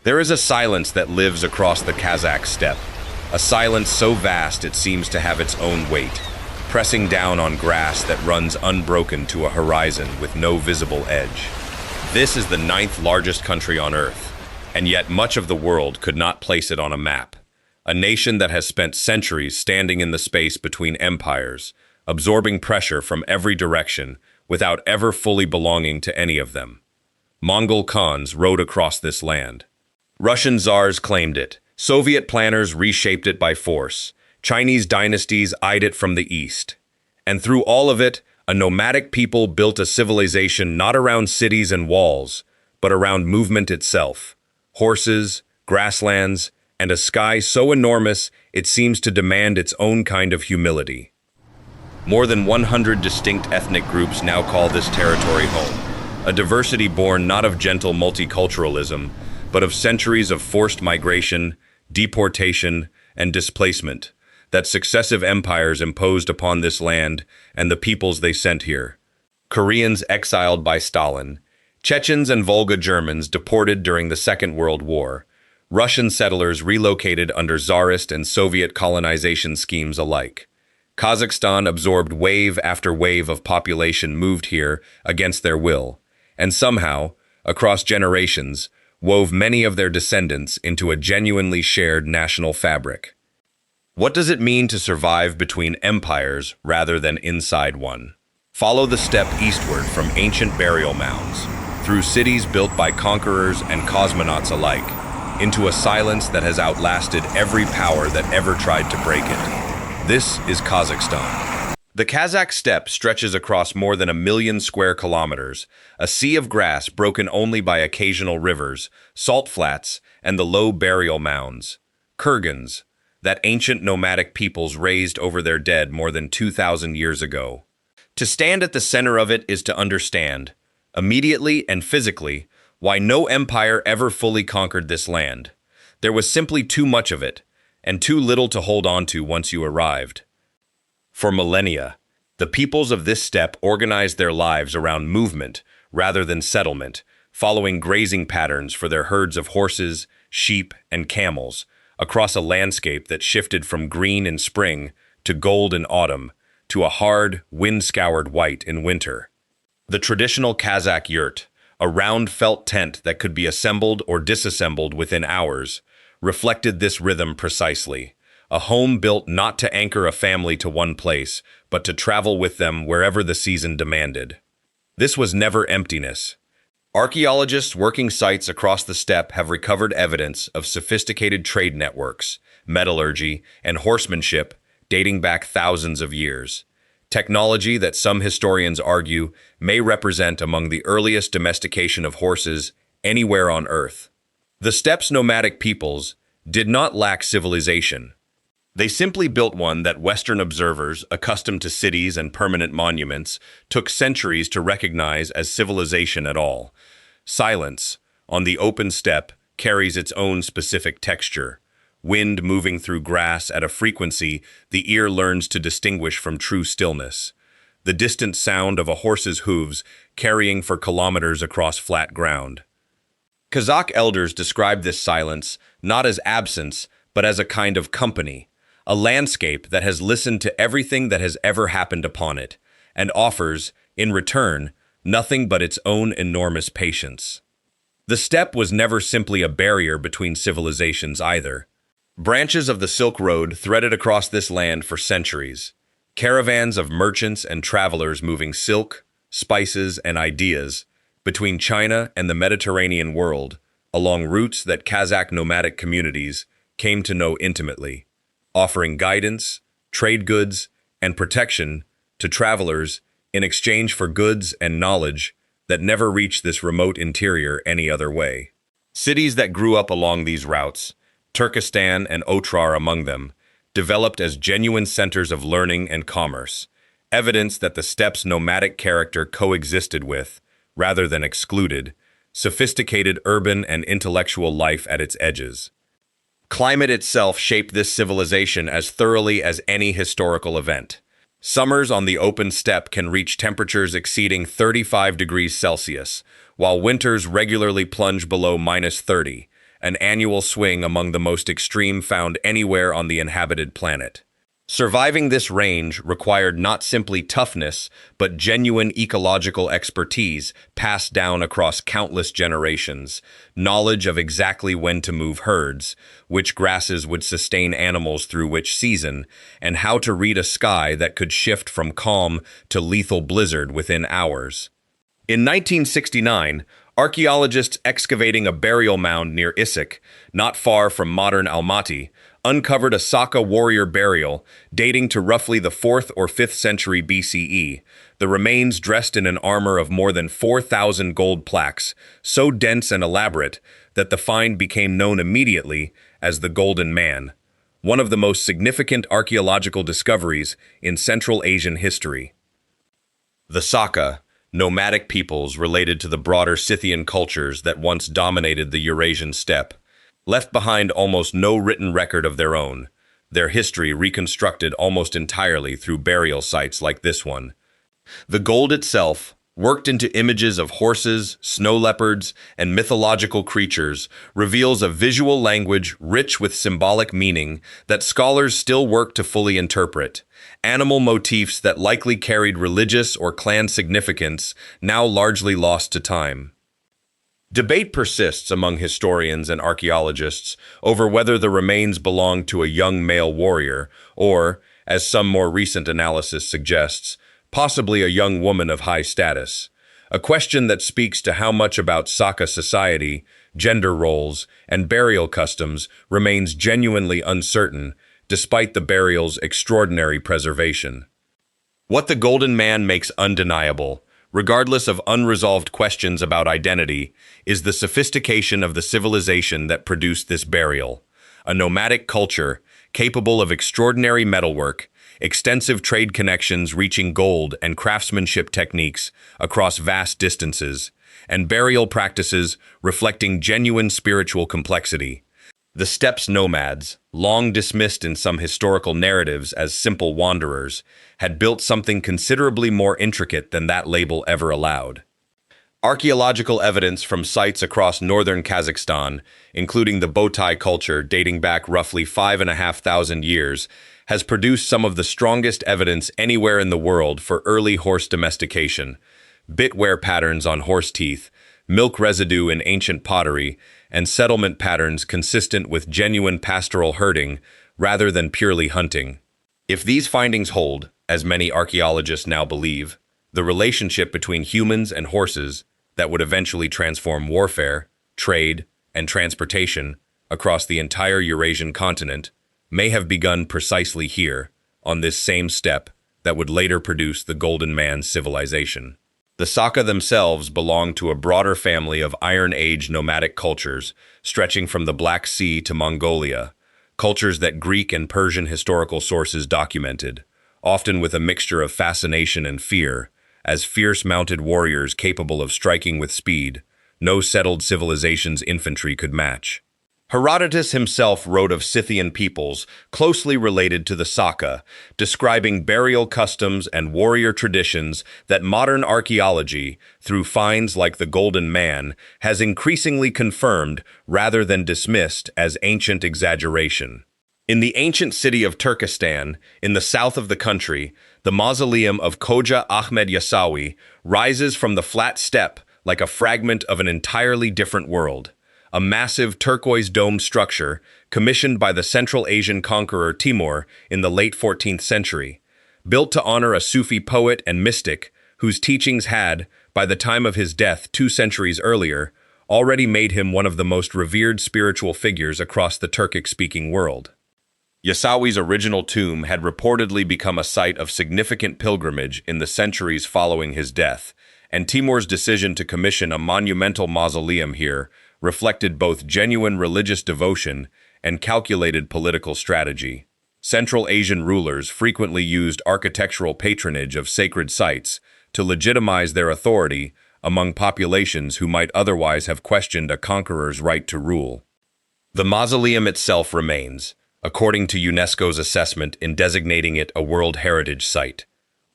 There is a silence that lives across the Kazakh steppe, a silence so vast it seems to have its own weight, pressing down on grass that runs unbroken to a horizon with no visible edge. This is the 9th largest country on Earth, and yet much of the world could not place it on a map. A nation that has spent centuries standing in the space between empires, absorbing pressure from every direction without ever fully belonging to any of them. Mongol Khans rode across this land. Russian czars claimed it. Soviet planners reshaped it by force. Chinese dynasties eyed it from the east. And through all of it, a nomadic people built a civilization not around cities and walls, but around movement itself. Horses, grasslands, and a sky so enormous it seems to demand its own kind of humility. More than 100 distinct ethnic groups now call this territory home, a diversity born not of gentle multiculturalism, but of centuries of forced migration, deportation, and displacement that successive empires imposed upon this land and the peoples they sent here. Koreans exiled by Stalin, Chechens and Volga Germans deported during the Second World War, Russian settlers relocated under Tsarist and Soviet colonization schemes alike. Kazakhstan absorbed wave after wave of population moved here against their will, and somehow, across generations, wove many of their descendants into a genuinely shared national fabric. What does it mean to survive between empires rather than inside one? Follow the steppe eastward from ancient burial mounds, through cities built by conquerors and cosmonauts alike, into a silence that has outlasted every power that ever tried to break it. This is Kazakhstan. The Kazakh steppe stretches across more than 1 million square kilometers, a sea of grass broken only by occasional rivers, salt flats, and the low burial mounds. Kurgans, that ancient nomadic peoples raised over their dead more than 2,000 years ago. To stand at the center of it is to understand, immediately and physically, why no empire ever fully conquered this land. There was simply too much of it, and too little to hold on to once you arrived. For millennia, the peoples of this steppe organized their lives around movement rather than settlement, following grazing patterns for their herds of horses, sheep, and camels, across a landscape that shifted from green in spring to gold in autumn to a hard, wind-scoured white in winter. The traditional Kazakh yurt, a round felt tent that could be assembled or disassembled within hours, reflected this rhythm precisely. A home built not to anchor a family to one place, but to travel with them wherever the season demanded. This was never emptiness. Archaeologists working sites across the steppe have recovered evidence of sophisticated trade networks, metallurgy, and horsemanship dating back thousands of years. Technology that some historians argue may represent among the earliest domestication of horses anywhere on Earth. The steppe's nomadic peoples did not lack civilization. They simply built one that Western observers, accustomed to cities and permanent monuments, took centuries to recognize as civilization at all. Silence, on the open steppe, carries its own specific texture. Wind moving through grass at a frequency the ear learns to distinguish from true stillness. The distant sound of a horse's hooves carrying for kilometers across flat ground. Kazakh elders describe this silence not as absence, but as a kind of company. A landscape that has listened to everything that has ever happened upon it, and offers, in return, nothing but its own enormous patience. The steppe was never simply a barrier between civilizations either. Branches of the Silk Road threaded across this land for centuries. Caravans of merchants and travelers moving silk, spices, and ideas between China and the Mediterranean world, along routes that Kazakh nomadic communities came to know intimately, offering guidance, trade goods, and protection to travelers in exchange for goods and knowledge that never reached this remote interior any other way. Cities that grew up along these routes, Turkestan and Otrar among them, developed as genuine centers of learning and commerce, evidence that the steppe's nomadic character coexisted with, rather than excluded, sophisticated urban and intellectual life at its edges. Climate itself shaped this civilization as thoroughly as any historical event. Summers on the open steppe can reach temperatures exceeding 35 degrees Celsius, while winters regularly plunge below -30, an annual swing among the most extreme found anywhere on the inhabited planet. Surviving this range required not simply toughness, but genuine ecological expertise passed down across countless generations, knowledge of exactly when to move herds, which grasses would sustain animals through which season, and how to read a sky that could shift from calm to lethal blizzard within hours. In 1969, archaeologists excavating a burial mound near Issyk, not far from modern Almaty, uncovered a Saka warrior burial dating to roughly the 4th or 5th century BCE, the remains dressed in an armor of more than 4,000 gold plaques, so dense and elaborate that the find became known immediately as the Golden Man, one of the most significant archaeological discoveries in Central Asian history. The Saka, nomadic peoples related to the broader Scythian cultures that once dominated the Eurasian steppe, left behind almost no written record of their own, their history reconstructed almost entirely through burial sites like this one. The gold itself, worked into images of horses, snow leopards, and mythological creatures, reveals a visual language rich with symbolic meaning that scholars still work to fully interpret. Animal motifs that likely carried religious or clan significance, now largely lost to time. Debate persists among historians and archaeologists over whether the remains belonged to a young male warrior or, as some more recent analysis suggests, possibly a young woman of high status, a question that speaks to how much about Saka society, gender roles, and burial customs remains genuinely uncertain despite the burial's extraordinary preservation. What the Golden Man makes undeniable, regardless of unresolved questions about identity, is the sophistication of the civilization that produced this burial, a nomadic culture capable of extraordinary metalwork, extensive trade connections reaching gold and craftsmanship techniques across vast distances, and burial practices reflecting genuine spiritual complexity. The steppe's nomads, long dismissed in some historical narratives as simple wanderers, had built something considerably more intricate than that label ever allowed. Archaeological evidence from sites across northern Kazakhstan, including the Botai culture dating back roughly 5,500 years, has produced some of the strongest evidence anywhere in the world for early horse domestication. Bitware patterns on horse teeth, milk residue in ancient pottery, and settlement patterns consistent with genuine pastoral herding rather than purely hunting. If these findings hold, as many archaeologists now believe, the relationship between humans and horses that would eventually transform warfare, trade, and transportation across the entire Eurasian continent may have begun precisely here, on this same steppe that would later produce the Golden Man civilization. The Saka themselves belong to a broader family of Iron Age nomadic cultures, stretching from the Black Sea to Mongolia, cultures that Greek and Persian historical sources documented, often with a mixture of fascination and fear, as fierce mounted warriors capable of striking with speed, no settled civilization's infantry could match. Herodotus himself wrote of Scythian peoples closely related to the Saka, describing burial customs and warrior traditions that modern archaeology, through finds like the Golden Man, has increasingly confirmed rather than dismissed as ancient exaggeration. In the ancient city of Turkestan, in the south of the country, the mausoleum of Khoja Ahmed Yasawi rises from the flat steppe like a fragment of an entirely different world. A massive turquoise-domed structure commissioned by the Central Asian conqueror Timur in the late 14th century, built to honor a Sufi poet and mystic whose teachings had, by the time of his death 2 centuries earlier, already made him one of the most revered spiritual figures across the Turkic-speaking world. Yasawi's original tomb had reportedly become a site of significant pilgrimage in the centuries following his death, and Timur's decision to commission a monumental mausoleum here reflected both genuine religious devotion and calculated political strategy. Central Asian rulers frequently used architectural patronage of sacred sites to legitimize their authority among populations who might otherwise have questioned a conqueror's right to rule. The mausoleum itself remains, according to UNESCO's assessment in designating it a World Heritage Site,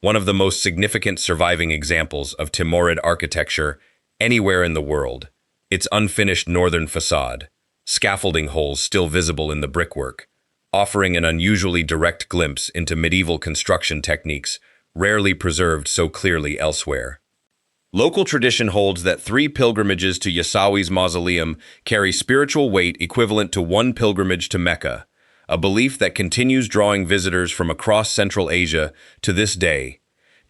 one of the most significant surviving examples of Timurid architecture anywhere in the world. Its unfinished northern facade, scaffolding holes still visible in the brickwork, offering an unusually direct glimpse into medieval construction techniques rarely preserved so clearly elsewhere. Local tradition holds that 3 pilgrimages to Yasawi's mausoleum carry spiritual weight equivalent to 1 pilgrimage to Mecca, a belief that continues drawing visitors from across Central Asia to this day.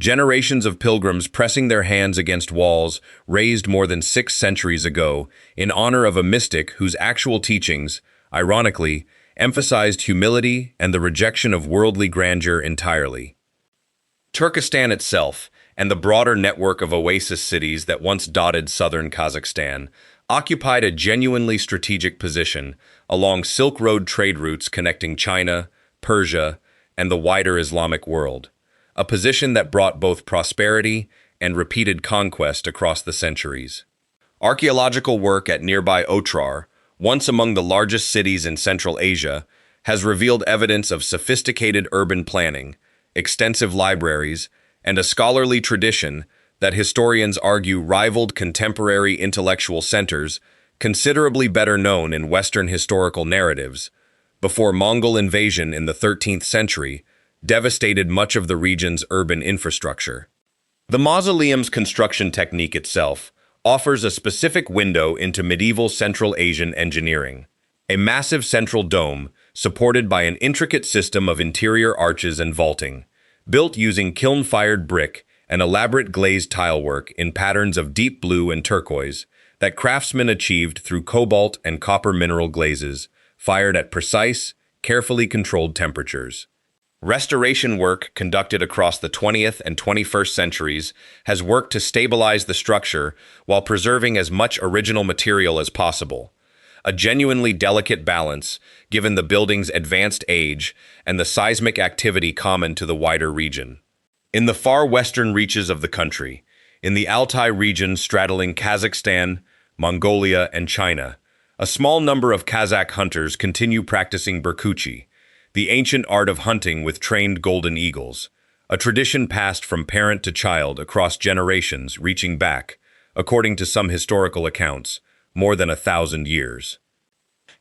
Generations of pilgrims pressing their hands against walls raised more than 6 centuries ago in honor of a mystic whose actual teachings, ironically, emphasized humility and the rejection of worldly grandeur entirely. Turkestan itself, and the broader network of oasis cities that once dotted southern Kazakhstan, occupied a genuinely strategic position along Silk Road trade routes connecting China, Persia, and the wider Islamic world, a position that brought both prosperity and repeated conquest across the centuries. Archaeological work at nearby Otrar, once among the largest cities in Central Asia, has revealed evidence of sophisticated urban planning, extensive libraries, and a scholarly tradition that historians argue rivaled contemporary intellectual centers considerably better known in Western historical narratives, before Mongol invasion in the 13th century devastated much of the region's urban infrastructure. The mausoleum's construction technique itself offers a specific window into medieval Central Asian engineering. A massive central dome supported by an intricate system of interior arches and vaulting, built using kiln-fired brick and elaborate glazed tilework in patterns of deep blue and turquoise that craftsmen achieved through cobalt and copper mineral glazes, fired at precise, carefully controlled temperatures. Restoration work conducted across the 20th and 21st centuries has worked to stabilize the structure while preserving as much original material as possible, a genuinely delicate balance given the building's advanced age and the seismic activity common to the wider region. In the far western reaches of the country, in the Altai region straddling Kazakhstan, Mongolia, and China, a small number of Kazakh hunters continue practicing berkuchi, the ancient art of hunting with trained golden eagles, a tradition passed from parent to child across generations reaching back, according to some historical accounts, more than 1,000 years.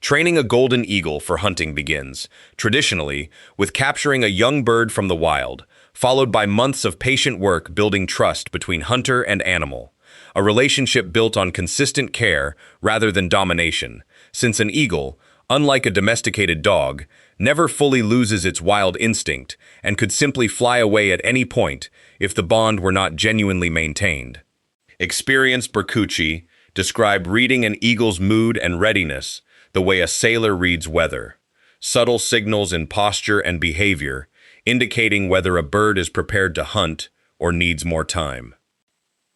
Training a golden eagle for hunting begins, traditionally, with capturing a young bird from the wild, followed by months of patient work building trust between hunter and animal, a relationship built on consistent care rather than domination, since an eagle, unlike a domesticated dog, never fully loses its wild instinct and could simply fly away at any point if the bond were not genuinely maintained. Experienced berkuchi describe reading an eagle's mood and readiness the way a sailor reads weather, subtle signals in posture and behavior, indicating whether a bird is prepared to hunt or needs more time.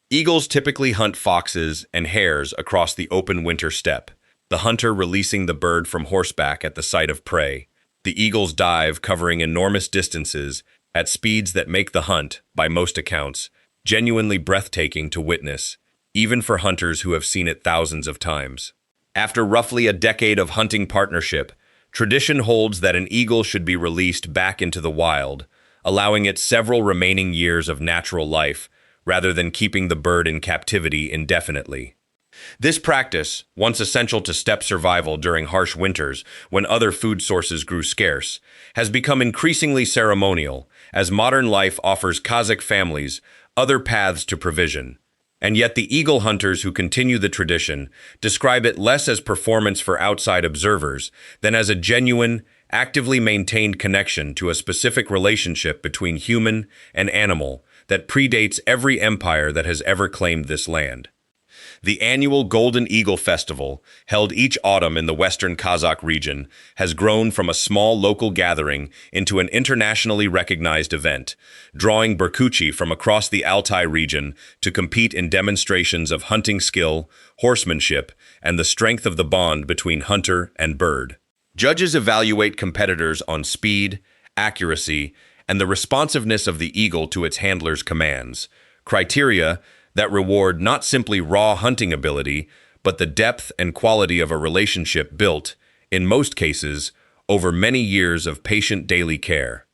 Eagles typically hunt foxes and hares across the open winter steppe, the hunter releasing the bird from horseback at the sight of prey. The eagles dive, covering enormous distances at speeds that make the hunt, by most accounts, genuinely breathtaking to witness, even for hunters who have seen it thousands of times. After roughly a decade of hunting partnership, tradition holds that an eagle should be released back into the wild, allowing it several remaining years of natural life, rather than keeping the bird in captivity indefinitely. This practice, once essential to steppe survival during harsh winters when other food sources grew scarce, has become increasingly ceremonial as modern life offers Kazakh families other paths to provision. And yet the eagle hunters who continue the tradition describe it less as performance for outside observers than as a genuine, actively maintained connection to a specific relationship between human and animal that predates every empire that has ever claimed this land. The annual Golden Eagle Festival, held each autumn in the western Kazakh region, has grown from a small local gathering into an internationally recognized event, drawing berkuchi from across the Altai region to compete in demonstrations of hunting skill, horsemanship, and the strength of the bond between hunter and bird. Judges evaluate competitors on speed, accuracy, and the responsiveness of the eagle to its handler's commands, criteria that reward not simply raw hunting ability, but the depth and quality of a relationship built, in most cases, over many years of patient daily care.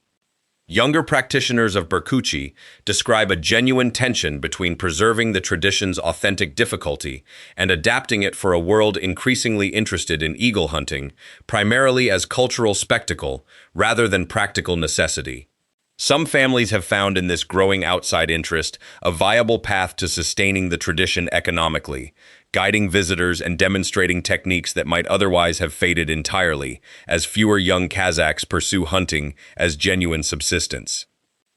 Younger practitioners of Berkouchi describe a genuine tension between preserving the tradition's authentic difficulty and adapting it for a world increasingly interested in eagle hunting, primarily as cultural spectacle rather than practical necessity. Some families have found in this growing outside interest a viable path to sustaining the tradition economically, guiding visitors and demonstrating techniques that might otherwise have faded entirely, as fewer young Kazakhs pursue hunting as genuine subsistence.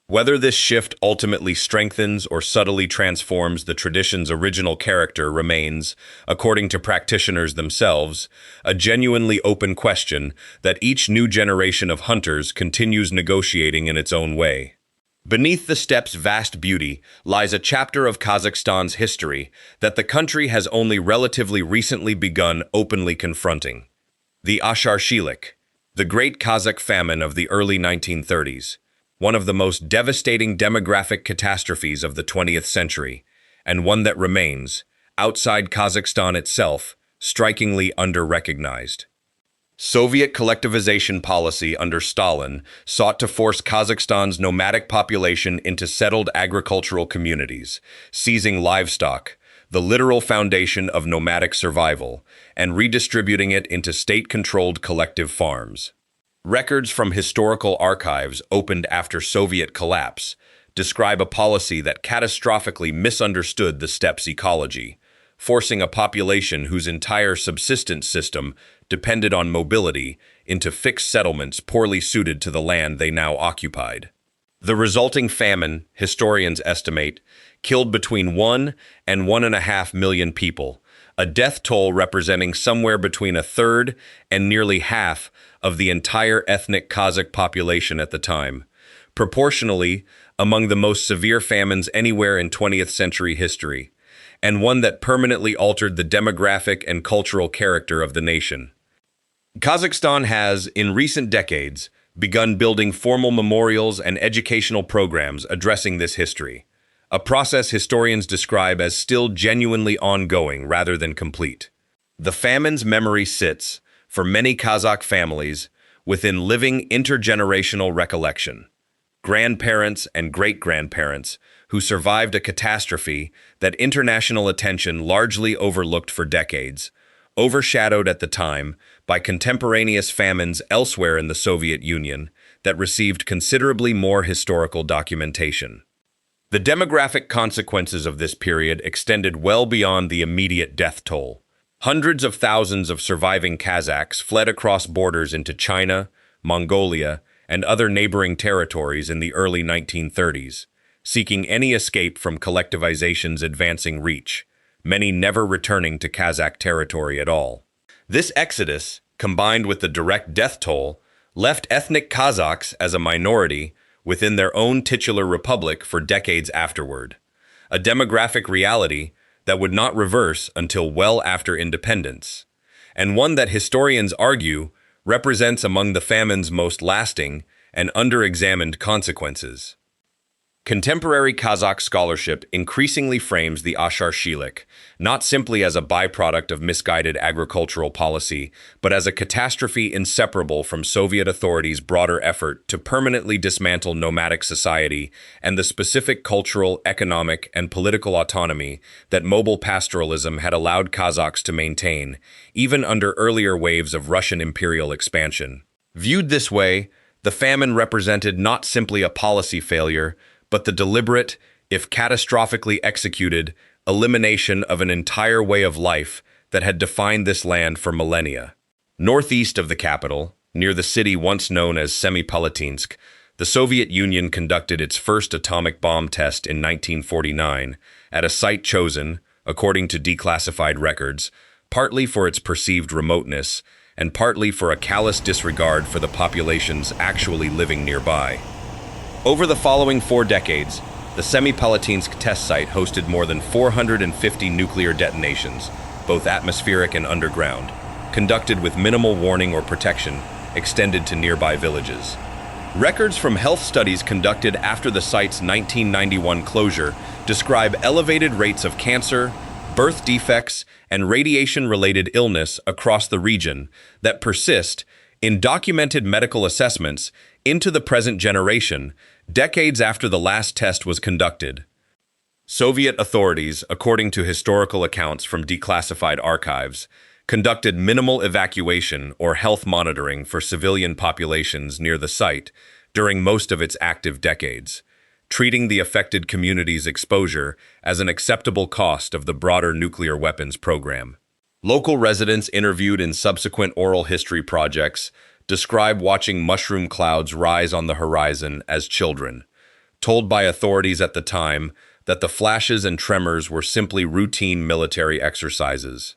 Whether this shift ultimately strengthens or subtly transforms the tradition's original character remains, according to practitioners themselves, a genuinely open question that each new generation of hunters continues negotiating in its own way. Beneath the steppe's vast beauty lies a chapter of Kazakhstan's history that the country has only relatively recently begun openly confronting. The Asharshilik, the great Kazakh famine of the early 1930s, one of the most devastating demographic catastrophes of the 20th century, and one that remains, outside Kazakhstan itself, strikingly under-recognized. Soviet collectivization policy under Stalin sought to force Kazakhstan's nomadic population into settled agricultural communities, seizing livestock, the literal foundation of nomadic survival, and redistributing it into state-controlled collective farms. Records from historical archives opened after Soviet collapse describe a policy that catastrophically misunderstood the steppe's ecology, forcing a population whose entire subsistence system depended on mobility into fixed settlements poorly suited to the land they now occupied. The resulting famine, historians estimate, killed between 1 and 1.5 million people, a death toll representing somewhere between a third and nearly half of the entire ethnic Kazakh population at the time, proportionally among the most severe famines anywhere in 20th century history, and one that permanently altered the demographic and cultural character of the nation. Kazakhstan has, in recent decades, begun building formal memorials and educational programs addressing this history, a process historians describe as still genuinely ongoing rather than complete. The famine's memory sits, for many Kazakh families, within living intergenerational recollection. Grandparents and great-grandparents who survived a catastrophe that international attention largely overlooked for decades, overshadowed at the time by contemporaneous famines elsewhere in the Soviet Union that received considerably more historical documentation. The demographic consequences of this period extended well beyond the immediate death toll. Hundreds of thousands of surviving Kazakhs fled across borders into China, Mongolia, and other neighboring territories in the early 1930s, seeking any escape from collectivization's advancing reach, many never returning to Kazakh territory at all. This exodus, combined with the direct death toll, left ethnic Kazakhs as a minority within their own titular republic for decades afterward, a demographic reality that would not reverse until well after independence, and one that historians argue represents among the famine's most lasting and under-examined consequences. Contemporary Kazakh scholarship increasingly frames the Asharshilik not simply as a byproduct of misguided agricultural policy, but as a catastrophe inseparable from Soviet authorities' broader effort to permanently dismantle nomadic society and the specific cultural, economic, and political autonomy that mobile pastoralism had allowed Kazakhs to maintain, even under earlier waves of Russian imperial expansion. Viewed this way, the famine represented not simply a policy failure, but the deliberate, if catastrophically executed, elimination of an entire way of life that had defined this land for millennia. Northeast of the capital, near the city once known as Semipalatinsk, the Soviet Union conducted its first atomic bomb test in 1949 at a site chosen, according to declassified records, partly for its perceived remoteness and partly for a callous disregard for the populations actually living nearby. Over the following 4 decades, the Semipalatinsk Test Site hosted more than 450 nuclear detonations, both atmospheric and underground, conducted with minimal warning or protection, extended to nearby villages. Records from health studies conducted after the site's 1991 closure describe elevated rates of cancer, birth defects, and radiation-related illness across the region that persist, in documented medical assessments into the present generation, decades after the last test was conducted. Soviet authorities, according to historical accounts from declassified archives, conducted minimal evacuation or health monitoring for civilian populations near the site during most of its active decades, treating the affected community's exposure as an acceptable cost of the broader nuclear weapons program. Local residents interviewed in subsequent oral history projects describe watching mushroom clouds rise on the horizon as children, told by authorities at the time that the flashes and tremors were simply routine military exercises.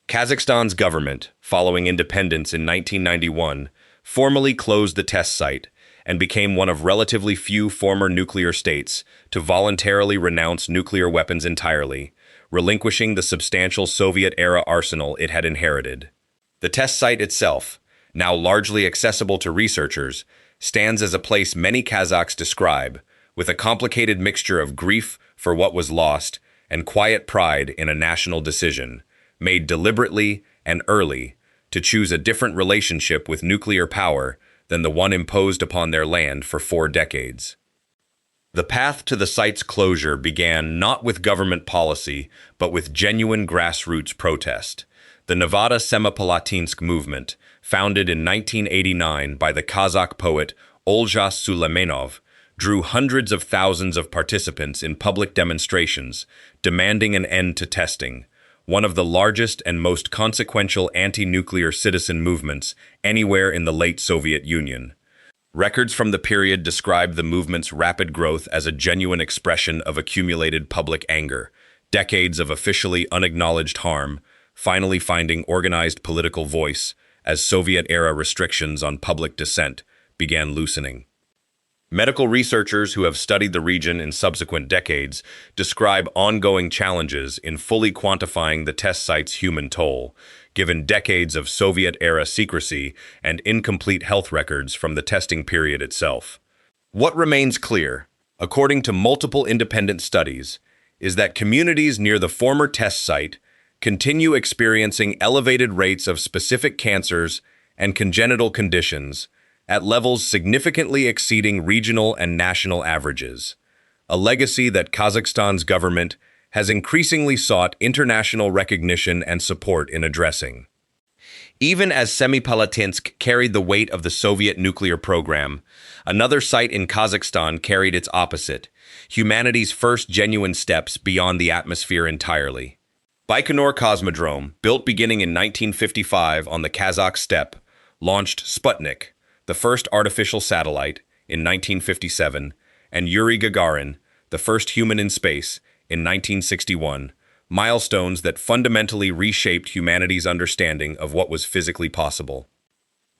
Kazakhstan's government, following independence in 1991, formally closed the test site and became one of relatively few former nuclear states to voluntarily renounce nuclear weapons entirely, relinquishing the substantial Soviet-era arsenal it had inherited. The test site itself, now largely accessible to researchers, stands as a place many Kazakhs describe, with a complicated mixture of grief for what was lost and quiet pride in a national decision, made deliberately and early, to choose a different relationship with nuclear power than the one imposed upon their land for 4 decades. The path to the site's closure began not with government policy, but with genuine grassroots protest. The Nevada Semipalatinsk movement, founded in 1989 by the Kazakh poet Olja Suleymanov, drew hundreds of thousands of participants in public demonstrations, demanding an end to testing, one of the largest and most consequential anti-nuclear citizen movements anywhere in the late Soviet Union. Records from the period describe the movement's rapid growth as a genuine expression of accumulated public anger, decades of officially unacknowledged harm, finally finding organized political voice as Soviet-era restrictions on public dissent began loosening. Medical researchers who have studied the region in subsequent decades describe ongoing challenges in fully quantifying the test site's human toll, given decades of Soviet-era secrecy and incomplete health records from the testing period itself. What remains clear, according to multiple independent studies, is that communities near the former test site continue experiencing elevated rates of specific cancers and congenital conditions at levels significantly exceeding regional and national averages, a legacy that Kazakhstan's government has increasingly sought international recognition and support in addressing. Even as Semipalatinsk carried the weight of the Soviet nuclear program, another site in Kazakhstan carried its opposite, humanity's first genuine steps beyond the atmosphere entirely. Baikonur Cosmodrome, built beginning in 1955 on the Kazakh steppe, launched Sputnik, the first artificial satellite, in 1957, and Yuri Gagarin, the first human in space, in 1961, milestones that fundamentally reshaped humanity's understanding of what was physically possible.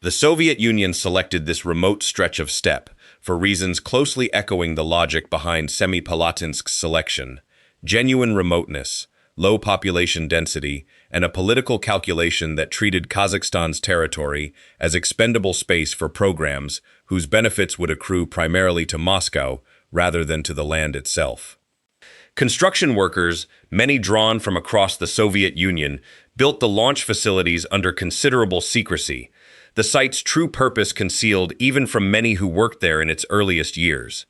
The Soviet Union selected this remote stretch of steppe for reasons closely echoing the logic behind Semipalatinsk's selection: genuine remoteness, low population density, and a political calculation that treated Kazakhstan's territory as expendable space for programs whose benefits would accrue primarily to Moscow rather than to the land itself. Construction workers, many drawn from across the Soviet Union, built the launch facilities under considerable secrecy, the site's true purpose concealed even from many who worked there in its earliest years.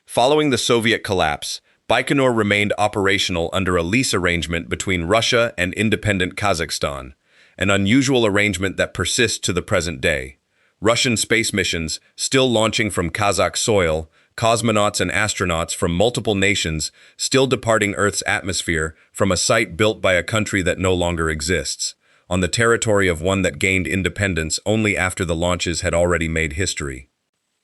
Following the Soviet collapse, Baikonur remained operational under a lease arrangement between Russia and independent Kazakhstan, an unusual arrangement that persists to the present day. Russian space missions, still launching from Kazakh soil, cosmonauts and astronauts from multiple nations still departing Earth's atmosphere from a site built by a country that no longer exists, on the territory of one that gained independence only after the launches had already made history.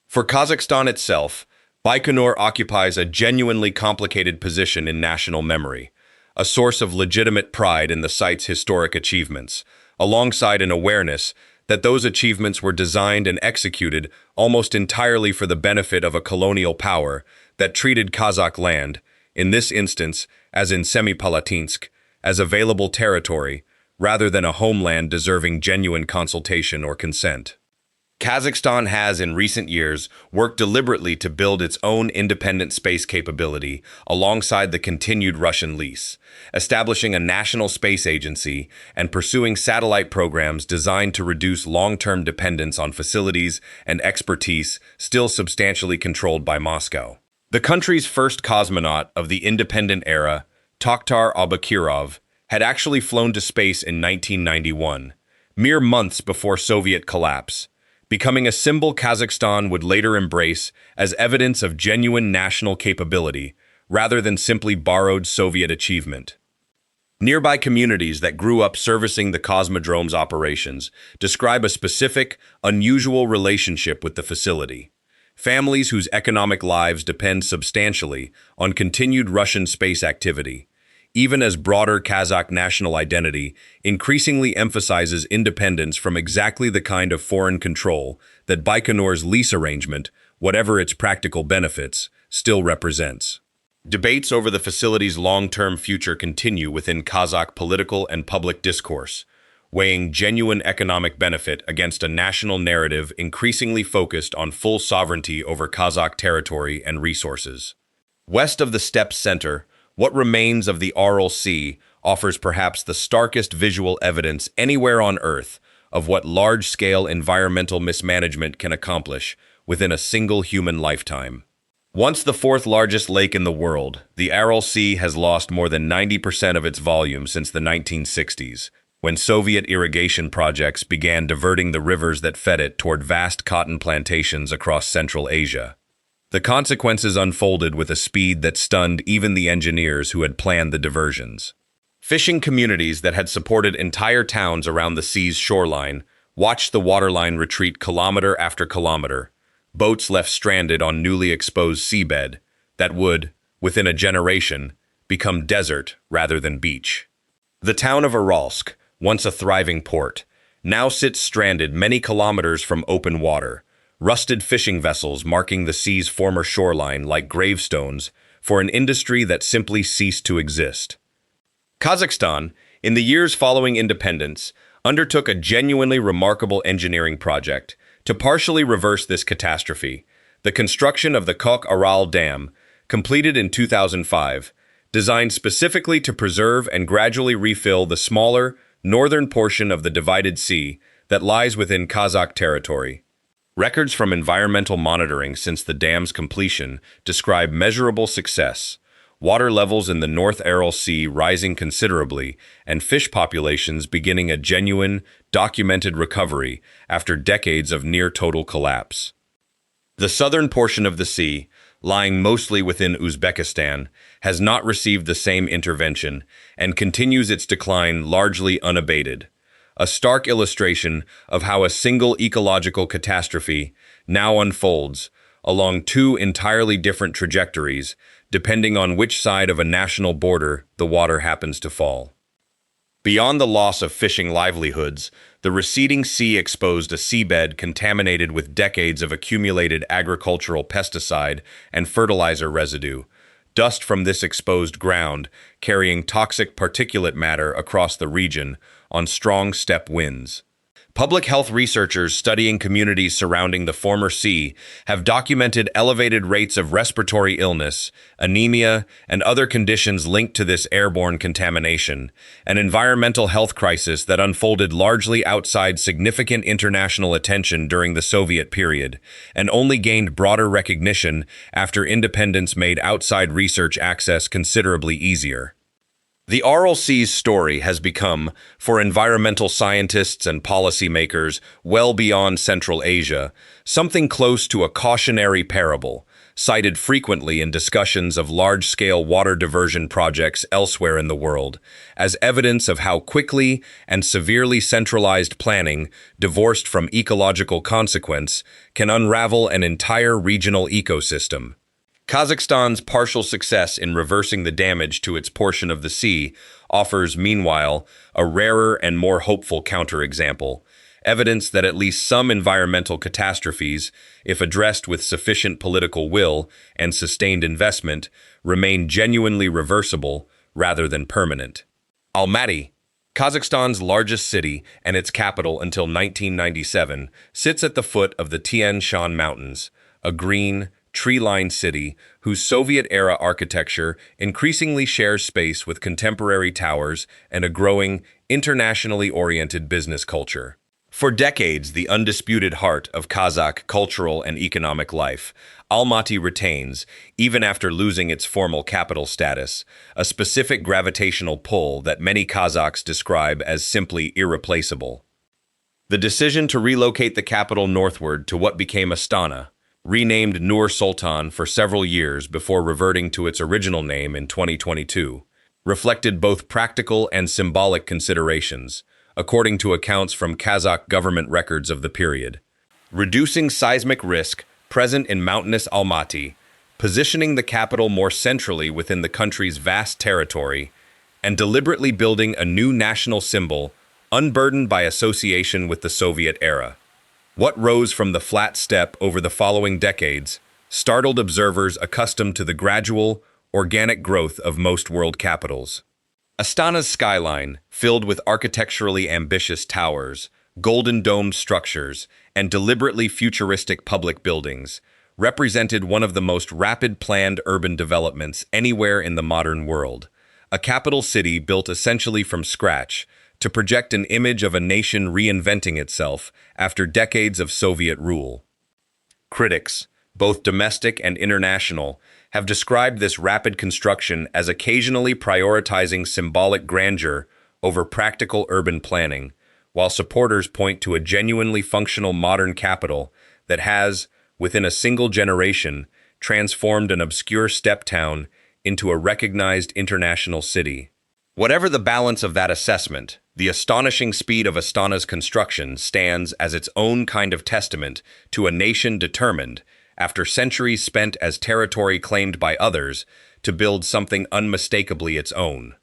For Kazakhstan itself, Baikonur occupies a genuinely complicated position in national memory, a source of legitimate pride in the site's historic achievements, alongside an awareness that those achievements were designed and executed almost entirely for the benefit of a colonial power that treated Kazakh land, in this instance, as in Semipalatinsk, as available territory, rather than a homeland deserving genuine consultation or consent. Kazakhstan has, in recent years, worked deliberately to build its own independent space capability alongside the continued Russian lease, establishing a national space agency and pursuing satellite programs designed to reduce long-term dependence on facilities and expertise still substantially controlled by Moscow. The country's first cosmonaut of the independent era, Tokhtar Abakirov, had actually flown to space in 1991, mere months before Soviet collapse, becoming a symbol Kazakhstan would later embrace as evidence of genuine national capability rather than simply borrowed Soviet achievement. Nearby communities that grew up servicing the cosmodrome's operations describe a specific, unusual relationship with the facility. Families whose economic lives depend substantially on continued Russian space activity, even as broader Kazakh national identity increasingly emphasizes independence from exactly the kind of foreign control that Baikonur's lease arrangement, whatever its practical benefits, still represents. Debates over the facility's long-term future continue within Kazakh political and public discourse, weighing genuine economic benefit against a national narrative increasingly focused on full sovereignty over Kazakh territory and resources. West of the steppe center, what remains of the Aral Sea offers perhaps the starkest visual evidence anywhere on Earth of what large-scale environmental mismanagement can accomplish within a single human lifetime. Once the fourth largest lake in the world, the Aral Sea has lost more than 90% of its volume since the 1960s, when Soviet irrigation projects began diverting the rivers that fed it toward vast cotton plantations across Central Asia. The consequences unfolded with a speed that stunned even the engineers who had planned the diversions. Fishing communities that had supported entire towns around the sea's shoreline watched the waterline retreat kilometer after kilometer, boats left stranded on newly exposed seabed that would, within a generation, become desert rather than beach. The town of Aralsk, once a thriving port, now sits stranded many kilometers from open water, rusted fishing vessels marking the sea's former shoreline like gravestones for an industry that simply ceased to exist. Kazakhstan, in the years following independence, undertook a genuinely remarkable engineering project to partially reverse this catastrophe, the construction of the Aral Dam, completed in 2005, designed specifically to preserve and gradually refill the smaller, northern portion of the divided sea that lies within Kazakh territory. Records from environmental monitoring since the dam's completion describe measurable success, water levels in the North Aral Sea rising considerably, and fish populations beginning a genuine, documented recovery after decades of near-total collapse. The southern portion of the sea, lying mostly within Uzbekistan, has not received the same intervention and continues its decline largely unabated. A stark illustration of how a single ecological catastrophe now unfolds along two entirely different trajectories, depending on which side of a national border the water happens to fall. Beyond the loss of fishing livelihoods, the receding sea exposed a seabed contaminated with decades of accumulated agricultural pesticide and fertilizer residue, dust from this exposed ground carrying toxic particulate matter across the region on strong steppe winds. Public health researchers studying communities surrounding the former sea have documented elevated rates of respiratory illness, anemia, and other conditions linked to this airborne contamination, an environmental health crisis that unfolded largely outside significant international attention during the Soviet period, and only gained broader recognition after independence made outside research access considerably easier. The Aral Sea's story has become, for environmental scientists and policymakers well beyond Central Asia, something close to a cautionary parable, cited frequently in discussions of large-scale water diversion projects elsewhere in the world, as evidence of how quickly and severely centralized planning, divorced from ecological consequence, can unravel an entire regional ecosystem. Kazakhstan's partial success in reversing the damage to its portion of the sea offers, meanwhile, a rarer and more hopeful counterexample, evidence that at least some environmental catastrophes, if addressed with sufficient political will and sustained investment, remain genuinely reversible rather than permanent. Almaty, Kazakhstan's largest city and its capital until 1997 sits at the foot of the Tian Shan Mountains, a green, tree-lined city whose Soviet-era architecture increasingly shares space with contemporary towers and a growing, internationally oriented business culture. For decades, the undisputed heart of Kazakh cultural and economic life, Almaty retains, even after losing its formal capital status, a specific gravitational pull that many Kazakhs describe as simply irreplaceable. The decision to relocate the capital northward to what became Astana, renamed Nur Sultan for several years before reverting to its original name in 2022, reflected both practical and symbolic considerations, according to accounts from Kazakh government records of the period. Reducing seismic risk present in mountainous Almaty, positioning the capital more centrally within the country's vast territory, and deliberately building a new national symbol unburdened by association with the Soviet era. What rose from the flat steppe over the following decades startled observers accustomed to the gradual, organic growth of most world capitals. Astana's skyline, filled with architecturally ambitious towers, golden domed structures, and deliberately futuristic public buildings, represented one of the most rapid planned urban developments anywhere in the modern world. A capital city built essentially from scratch to project an image of a nation reinventing itself after decades of Soviet rule. Critics, both domestic and international, have described this rapid construction as occasionally prioritizing symbolic grandeur over practical urban planning, while supporters point to a genuinely functional modern capital that has, within a single generation, transformed an obscure steppe town into a recognized international city. Whatever the balance of that assessment, the astonishing speed of Astana's construction stands as its own kind of testament to a nation determined, after centuries spent as territory claimed by others, to build something unmistakably its own.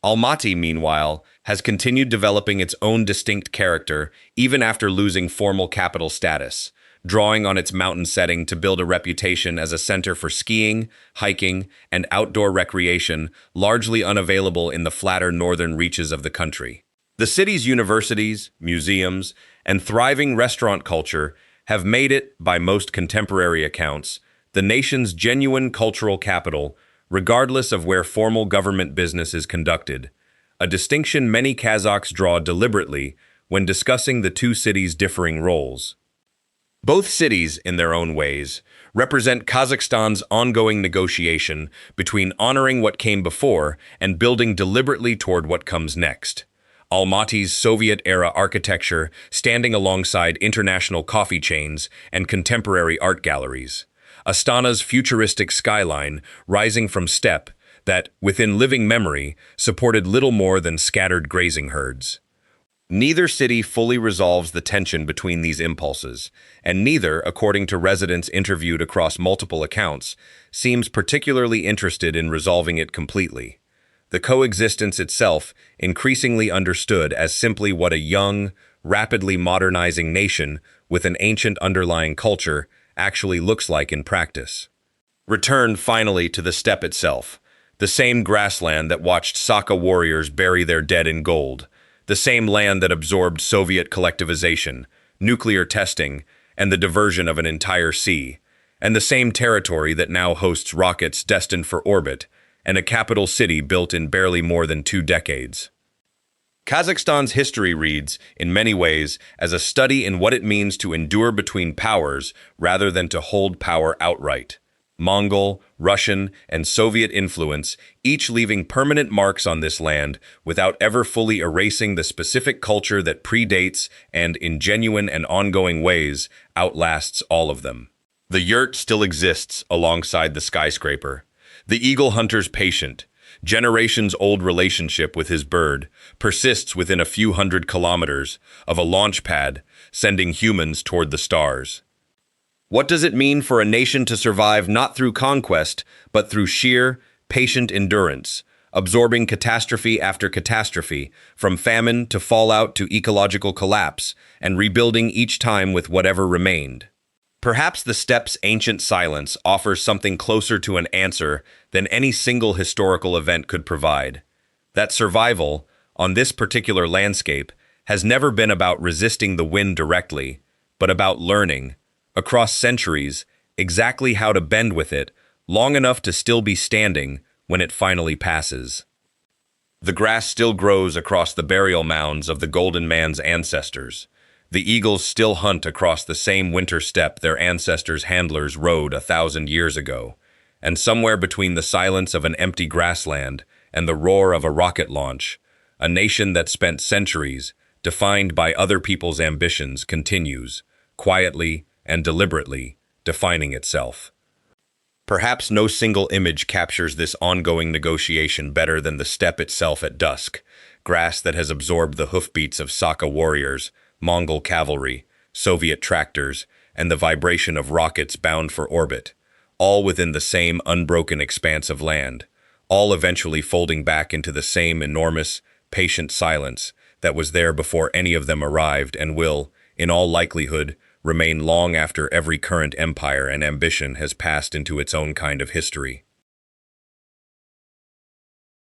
Almaty, meanwhile, has continued developing its own distinct character even after losing formal capital status, drawing on its mountain setting to build a reputation as a center for skiing, hiking, and outdoor recreation largely unavailable in the flatter northern reaches of the country. The city's universities, museums, and thriving restaurant culture have made it, by most contemporary accounts, the nation's genuine cultural capital, regardless of where formal government business is conducted, a distinction many Kazakhs draw deliberately when discussing the two cities' differing roles. Both cities, in their own ways, represent Kazakhstan's ongoing negotiation between honoring what came before and building deliberately toward what comes next. Almaty's Soviet-era architecture standing alongside international coffee chains and contemporary art galleries. Astana's futuristic skyline rising from steppe that, within living memory, supported little more than scattered grazing herds. Neither city fully resolves the tension between these impulses, and neither, according to residents interviewed across multiple accounts, seems particularly interested in resolving it completely. The coexistence itself increasingly understood as simply what a young, rapidly modernizing nation with an ancient underlying culture actually looks like in practice. Return finally to the steppe itself, the same grassland that watched Saka warriors bury their dead in gold, the same land that absorbed Soviet collectivization, nuclear testing, and the diversion of an entire sea, and the same territory that now hosts rockets destined for orbit, and a capital city built in barely more than 2 decades. Kazakhstan's history reads, in many ways, as a study in what it means to endure between powers rather than to hold power outright. Mongol, Russian, and Soviet influence, each leaving permanent marks on this land without ever fully erasing the specific culture that predates and, in genuine and ongoing ways, outlasts all of them. The yurt still exists alongside the skyscraper. The eagle hunter's patient, generations-old relationship with his bird persists within a few hundred kilometers of a launch pad sending humans toward the stars. What does it mean for a nation to survive not through conquest, but through sheer, patient endurance, absorbing catastrophe after catastrophe, from famine to fallout to ecological collapse, and rebuilding each time with whatever remained? Perhaps the steppe's ancient silence offers something closer to an answer than any single historical event could provide. That survival, on this particular landscape has never been about resisting the wind directly, but about learning, across centuries, exactly how to bend with it long enough to still be standing when it finally passes. The grass still grows across the burial mounds of the Golden Man's ancestors. The eagles still hunt across the same winter steppe their ancestors' handlers rode 1,000 years ago. And somewhere between the silence of an empty grassland and the roar of a rocket launch, a nation that spent centuries, defined by other people's ambitions, continues, quietly and deliberately, defining itself. Perhaps no single image captures this ongoing negotiation better than the steppe itself at dusk, grass that has absorbed the hoofbeats of Saka warriors, Mongol cavalry, Soviet tractors, and the vibration of rockets bound for orbit, all within the same unbroken expanse of land, all eventually folding back into the same enormous, patient silence that was there before any of them arrived and will, in all likelihood, remain long after every current empire and ambition has passed into its own kind of history.